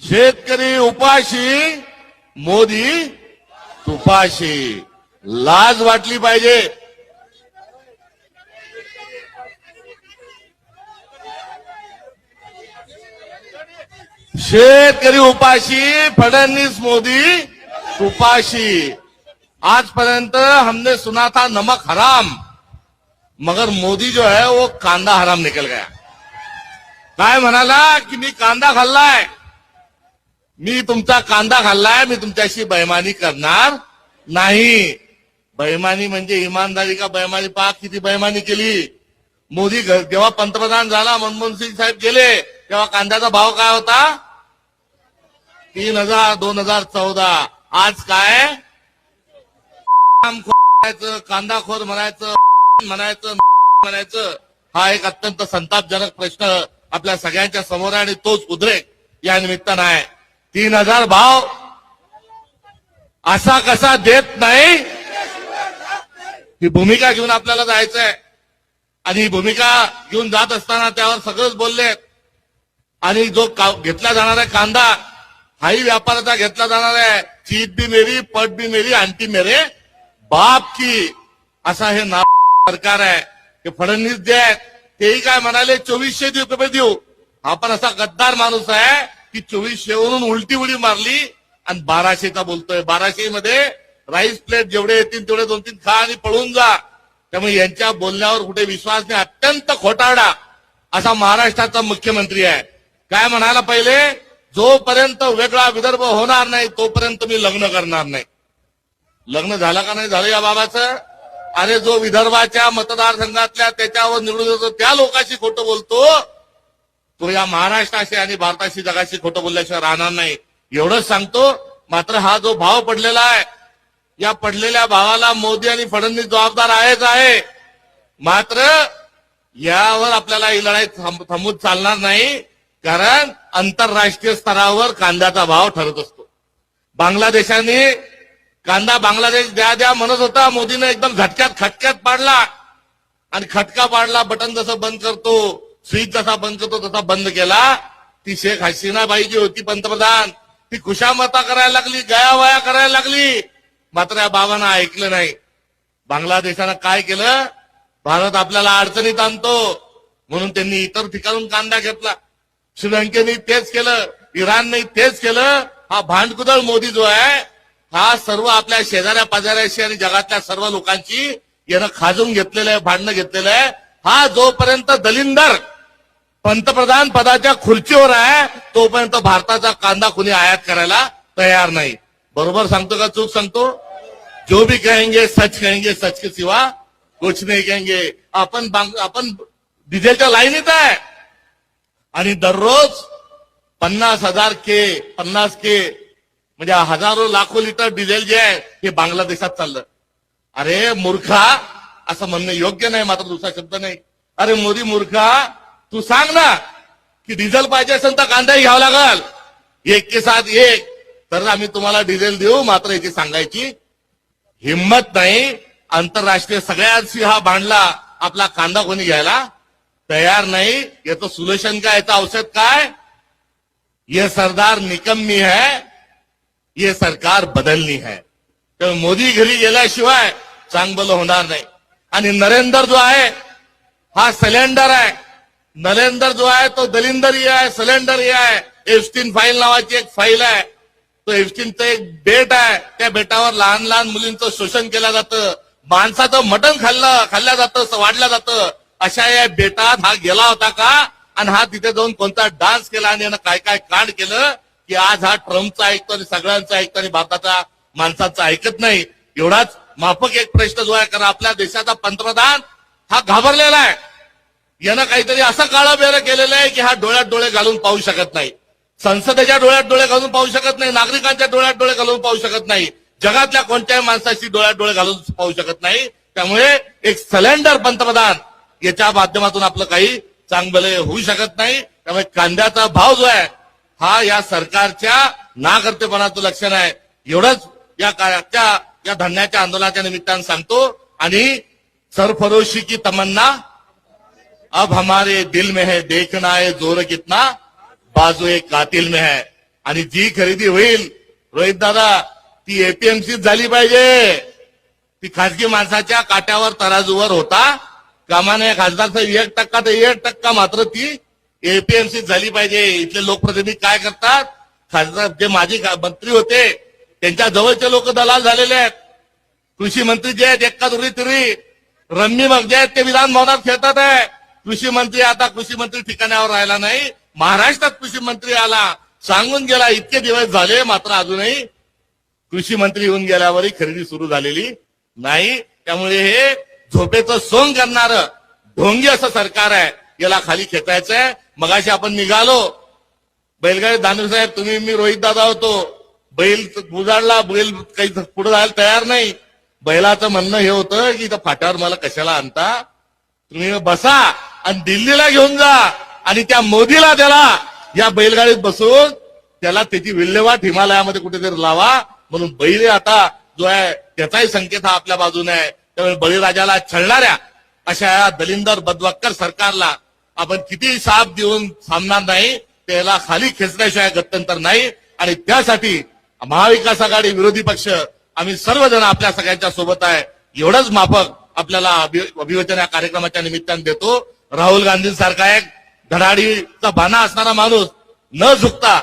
शेतकरी उपाशी, मोदी तुपाशी. लाज वाटली पाहिजे. शेतकरी उपाशी, फडणवीस मोदी तुपाशी. आजपर्यंत हमने सुना था नमक हराम, मगर मोदी जो है वो कांदा हराम निकल गया. काय म्हणाला की मी कांदा खाल्लाय, मी तुमचा कांदा खाल्लाय, मी तुमच्याशी बेईमानी करणार नाही. बेईमानी म्हणजे इमानदारी का बेईमानी? पहा किती बेईमानी केली. मोदी जेव्हा पंतप्रधान झाला, मनमोहन सिंग साहेब गेले, तेव्हा कांद्याचा भाव काय होता? 3,000. 2014. आज काय? कांदाखोर म्हणायचं, म्हणायचं. हा एक अत्यंत संतापजनक प्रश्न आपल्या सगळ्यांच्या समोर आहे आणि तोच उद्रेक या निमित्तानं आहे. 3,000 भाव असा कसा देत नाही, ही भूमिका घेऊन आपल्याला जायचंय. आणि ही भूमिका घेऊन जात असताना त्यावर सगळंच बोलले. आणि जो घेतला जाणार आहे कांदा, हाही व्यापाराचा घेतला जाणार आहे. चीज भी मेरी, पट भी मेरी, आंटी मेरे बाप की. असा हे ना सरकार आहे. हे फडणवीस जे आहेत तेही काय म्हणाले, 2400 रुपये देऊ. हा पण असा गद्दार माणूस आहे की 2400 वरून उलटी उडी मारली आणि 1200चा बोलतोय. 1200 मध्ये राईस प्लेट जेवढे येतील तेवढे 2-3 खा आणि पळून जा. त्यामुळे यांच्या बोलण्यावर कुठे विश्वास नाही. अत्यंत खोटारडा असा महाराष्ट्राचा मुख्यमंत्री आहे. काय म्हणाला पहिले, जोपर्यंत वेगळा विदर्भ होणार नाही तोपर्यंत मी लग्न करणार नाही. लग्न झालं का नाही झालं या बाबाचं? अरे जो विदर्भाच्या मतदारसंघातल्या त्याच्यावर निवडून येतो त्या लोकांशी खोटं बोलतो, तो या महाराष्ट्राशी आणि भारताशी जगाशी खोटं बोलल्याशिवाय राहणार नाही. एवढंच सांगतो. मात्र हा जो भाव पडलेला आहे, या पडलेल्या भावाला मोदी आणि फडणवीस जबाबदार आहेच आहे. मात्र यावर आपल्याला ही लढाई थांबून चालणार नाही, कारण आंतरराष्ट्रीय स्तरावर कांद्याचा भाव ठरत असतो. बांगलादेशाने कांदा बांगलादेश द्या म्हणत होता, मोदीने एकदम खटक्यात पाडला. आणि खटका पाडला, बटन जसं बंद करतो, स्विच जसा बंद करतो तसा बंद केला. ती शेख हसीना बाई जी होती पंतप्रधान, ती खुशामता करायला लागली, गयावया करायला लागली. मात्र या बाबांना ऐकलं नाही. बांगलादेशानं काय केलं, भारत आपल्याला अडचणीत आणतो म्हणून त्यांनी इतर ठिकाणून कांदा घेतला. श्रीलंकेने तेच केलं, इराणने तेच केलं. हा भांडकुदळ मोदी जो आहे, हा सर्व आपल्या शेजाऱ्या पाजाऱ्याशी आणि जगातल्या सर्व लोकांची यानं खाजून घेतलेलं आहे, भांडणं घेतलेलं आहे. हा जोपर्यंत दलिंदर पंतप्रधान पदाच्या खुर्चीवर आहे तोपर्यंत भारताचा कांदा कुणी आयात करायला तयार नाही. बरोबर सांगतो का चूक सांगतो? जो भी कहेंगे सच कहेंगे, सच के सिवा कुछ नहीं कहेंगे. आपण डिझेलच्या लाईनीत आहे आणि दररोज 50,000 के म्हणजे हजारो लाखो लिटर डिझेल जे आहे हे बांगलादेशात चाललं. अरे मूर्खा, असं म्हणणं योग्य नाही, मात्र दुसरा शब्द नाही. अरे मोदी मूर्खा, तू सांग ना की डिझेल पाहिजे असेल तर कांदाही घ्यावा लागल, 1 के साथ 1, तर आम्ही तुम्हाला डिझेल देऊ. मात्र याची सांगायची हिंमत नाही. आंतरराष्ट्रीय सगळ्यांशी हा भांडला, आपला कांदा कोणी घ्यायला तयार नाही. याचं सोल्युशन काय, याचं औषध काय? ये सरदार निकम्मी है, ये सरकार बदलनी है. तर मोदी घरी गेल्याशिवाय चांगलं होणार नाही. आणि नरेंद्र जो आहे हा सिलेंडर आहे. नरेंद्र जो आहे तो दलिंदर आहे, सिलेंडर आहे. एप्स्टीन फाईल नावाची एक फाईल आहे. तो एप्स्टीनचं एक बेट आहे. त्या बेटावर लहान लहान मुलींचं शोषण केलं जातं, माणसाचं मटण खाल्लं जातं, वाढलं जातं. अशा या बेटात हा गेला होता का? आणि हा तिथे जाऊन कोणता डान्स केला आणि यानं काय काय कांड केलं की आज हा ट्रम्पचा ऐकतो आणि सगळ्यांचा ऐकतो आणि भारताचा माणसाचं ऐकत नाही. एवढाच माफक एक प्रश्न जो आहे, कारण आपल्या देशाचा पंतप्रधान हा घाबरलेला आहे. यानं काहीतरी असं काळं बेरं केलेलं आहे की हा डोळ्यात डोळे घालून पाहू शकत नाही, संसदेच्या डोळ्यात डोळे घालून पाहू शकत नाही, नागरिकांच्या डोळ्यात डोळे घालून पाहू शकत नाही, जगातल्या कोणत्याही माणसाची डोळ्यात डोळे घालून पाहू शकत नाही. त्यामुळे एक सिलेंडर पंतप्रधान याच्या माध्यमातून आपलं काही चांगलं होऊ शकत नाही. त्यामुळे कांद्याचा भाव जो आहे हा या सरकारच्या नाकर्तेपणाचं लक्षण आहे. एवढंच या धन्याच्या आंदोलनाच्या निमित्तानं सांगतो. आणि सरफरोशी की तमन्ना अब हमारे दिल में है, देखना है जोर कितना बाजू एक कातिल में है. आणि जी खरेदी होईल रोहित दादा ती एपीएमसीत झाली पाहिजे. ती खासगी माणसाच्या काट्यावर तराजूवर होता कामा नये. खासदार साहेब 1% तर 1% मात्र ती एपीएमसीत झाली पाहिजे. इथले लोकप्रतिनिधी काय करतात, खासदार जे माजी मंत्री होते त्यांच्या जवळचे लोक दलाल झालेले आहेत. कृषी मंत्री जे आहेत एक्का दुरी तिरी रम्मी मग जे आहेत ते विधान भवनात खेळतात आहे. कृषी मंत्री आता कृषी मंत्री ठिकाणावर राहिला नाही. महाराष्ट्रात कृषी मंत्री आला, सांगून गेला इतके दिवस झाले, मात्र अजूनही कृषी मंत्री येऊन गेल्यावरही खरेदी सुरू झालेली नाही. त्यामुळे हे झोपेचं सोंग करणारं ढोंगी असं सरकार आहे. याला खाली खेचायचंय. मगाशी आपण निघालो बैलगाडी दानवे साहेब तुम्ही मी रोहित दादा होतो. बैल गुजाडला, बैल काही पुढे जायला तयार नाही. बैलाचं म्हणणं हे होतं की इथं फाट्यावर मला कशाला आणता, तुम्ही बसा आणि दिल्लीला घेऊन जा आणि त्या मोदीला त्याला या बैलगाडीत बसून त्याला त्याची विल्हेवाट हिमालयामध्ये कुठेतरी लावा. म्हणून बैल आता जो आहे त्याचाही संकेत हा आपल्या बाजूने आहे. त्यामुळे बळीराजाला छळणाऱ्या अशा या दलिंदर बदवाक्कर सरकारला आपण किती साथ देऊन थांबणार नाही. त्याला खाली खेचण्याशिवाय गत्यंतर नाही. आणि त्यासाठी महाविकास आघाडी विरोधी पक्ष आम्ही सर्वजण आपल्या सगळ्यांच्या सोबत आहे. एवढंच माफक आपल्याला अभिवचन या कार्यक्रमाच्या निमित्ताने देतो. राहुल गांधींसारखा एक धडाडीचा बाणा असणारा माणूस न झुकता